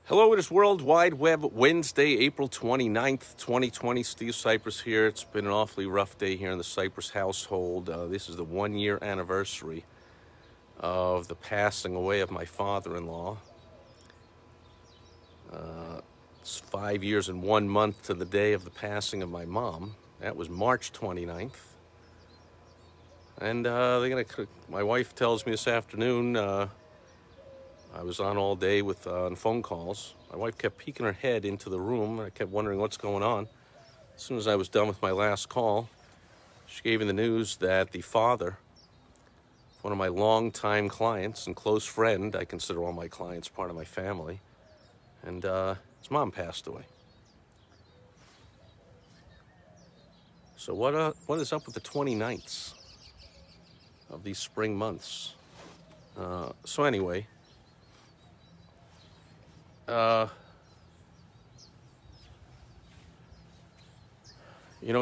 Hello, it is World Wide Web Wednesday, April 29th, 2020. Steve Sipress here. It's been an awfully rough day here in the Sipress household. This is the 1-year anniversary of the passing away of my father-in-law. It's 5 years and 1 month to the day of the passing of my mom. That was March 29th. And my wife tells me this afternoon, I was on all day on phone calls. My wife kept peeking her head into the room. I kept wondering what's going on. As soon as I was done with my last call, she gave me the news that the father, one of my longtime clients and close friend, I consider all my clients part of my family, and his mom passed away. So what is up with the 29ths of these spring months? So anyway,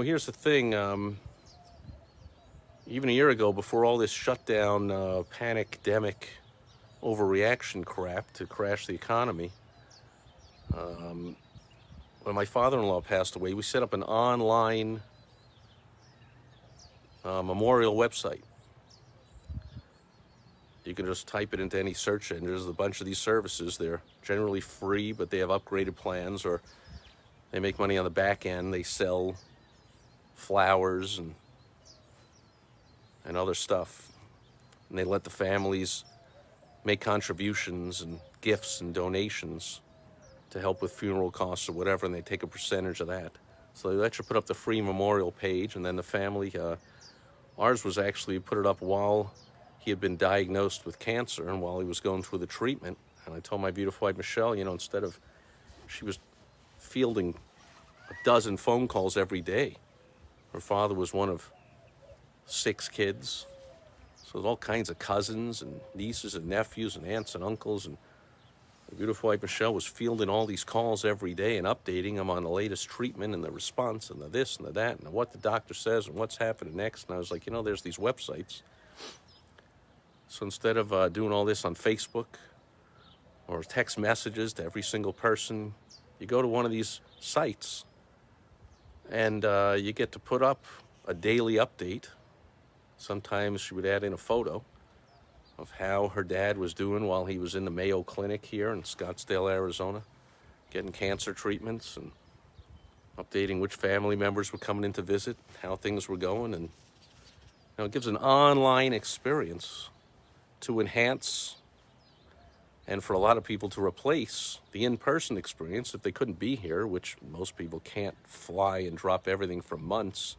here's the thing. Even a year ago, before all this shutdown, panic-demic, overreaction crap to crash the economy, when my father-in-law passed away, we set up an online memorial website. You can just type it into any search engine. There's a bunch of these services. They're generally free, but they have upgraded plans, or they make money on the back end. They sell flowers and other stuff. And they let the families make contributions and gifts and donations to help with funeral costs or whatever, and they take a percentage of that. So they let you put up the free memorial page, and then the family, ours was actually put it up while he had been diagnosed with cancer and while he was going through the treatment. And I told my beautiful wife, Michelle, instead of, she was fielding a dozen phone calls every day. Her father was one of 6 kids. So there's all kinds of cousins and nieces and nephews and aunts and uncles. And my beautiful wife, Michelle, was fielding all these calls every day and updating them on the latest treatment and the response and the this and the that and what the doctor says and what's happening next. And I was like, there's these websites. So instead of doing all this on Facebook or text messages to every single person, you go to one of these sites and you get to put up a daily update. Sometimes she would add in a photo of how her dad was doing while he was in the Mayo Clinic here in Scottsdale, Arizona, getting cancer treatments and updating which family members were coming in to visit, how things were going. And it gives an online experience to enhance and for a lot of people to replace the in-person experience if they couldn't be here, which most people can't fly and drop everything for months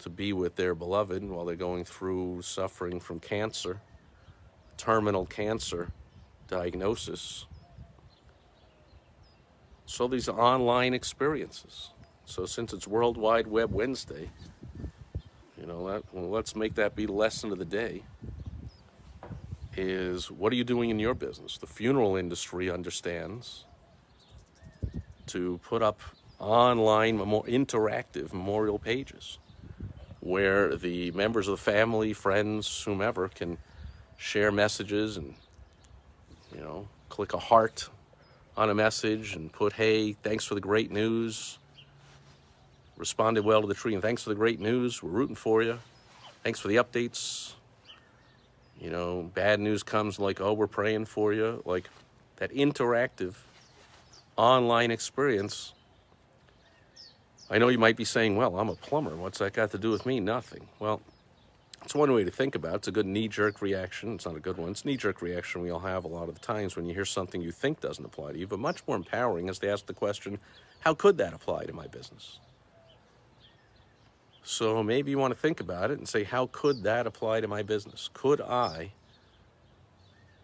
to be with their beloved while they're going through suffering from cancer, terminal cancer diagnosis. So these online experiences. So since it's World Wide Web Wednesday, let's make that be the lesson of the day. Is what are you doing in your business? The funeral industry understands to put up online, more interactive memorial pages where the members of the family, friends, whomever can share messages and, click a heart on a message and put, hey, thanks for the great news. Responded well to the tree, and thanks for the great news. We're rooting for you. Thanks for the updates. Bad news comes like, oh, we're praying for you. Like that interactive online experience. I know you might be saying, well, I'm a plumber. What's that got to do with me? Nothing. Well, it's one way to think about it. It's a good knee-jerk reaction. It's not a good one. It's a knee-jerk reaction we all have a lot of the times when you hear something you think doesn't apply to you. But much more empowering is to ask the question, how could that apply to my business? So maybe you want to think about it and say, how could that apply to my business? Could I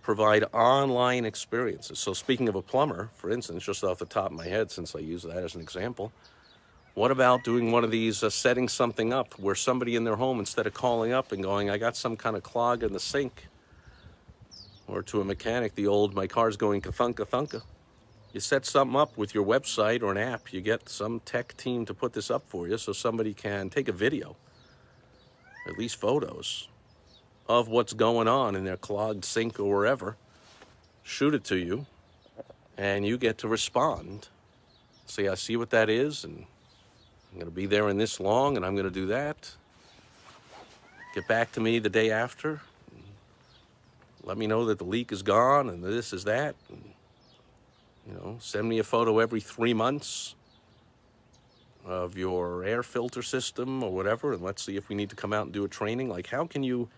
provide online experiences? So speaking of a plumber, for instance, just off the top of my head, since I use that as an example, what about doing one of these, setting something up where somebody in their home, instead of calling up and going, I got some kind of clog in the sink, or to a mechanic, the old, my car's going ka-thunka, thunka. You set something up with your website or an app. You get some tech team to put this up for you so somebody can take a video, at least photos, of what's going on in their clogged sink or wherever, shoot it to you, and you get to respond. Say, I see what that is, and I'm going to be there in this long, and I'm going to do that. Get back to me the day after. Let me know that the leak is gone, and this is that. And, you know, send me a photo every 3 months of your air filter system or whatever, and let's see if we need to come out and do a training. Like, how can you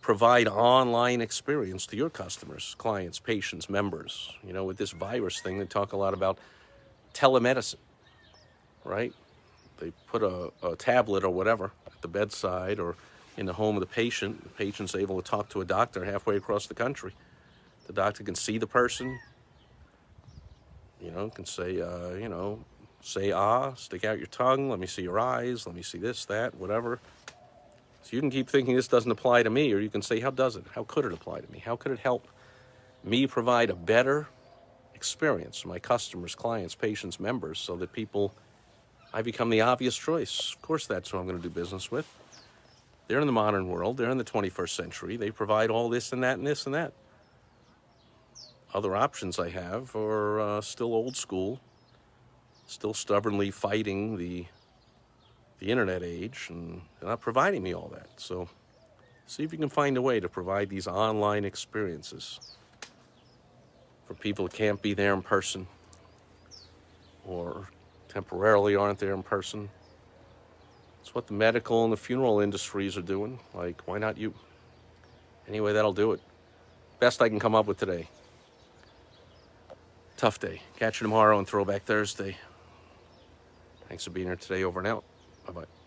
provide online experience to your customers, clients, patients, members? You know, with this virus thing, they talk a lot about telemedicine, right? They put a tablet or whatever at the bedside or in the home of the patient. The patient's able to talk to a doctor halfway across the country. The doctor can see the person, you know, can say, you know, say ah, stick out your tongue, let me see your eyes, let me see this, that, whatever. So you can keep thinking this doesn't apply to me, or you can say, how does it? How could it apply to me? How could it help me provide a better experience for my customers, clients, patients, members, so that I become the obvious choice? Of course, that's who I'm going to do business with. They're in the modern world. They're in the 21st century. They provide all this and that and this and that. Other options I have are still old school, still stubbornly fighting the internet age, and they're not providing me all that. So see if you can find a way to provide these online experiences for people who can't be there in person or temporarily aren't there in person. It's what the medical and the funeral industries are doing. Like, why not you? Anyway, that'll do it. Best I can come up with today. Tough day. Catch you tomorrow on Throwback Thursday. Thanks for being here today. Over and out. Bye-bye.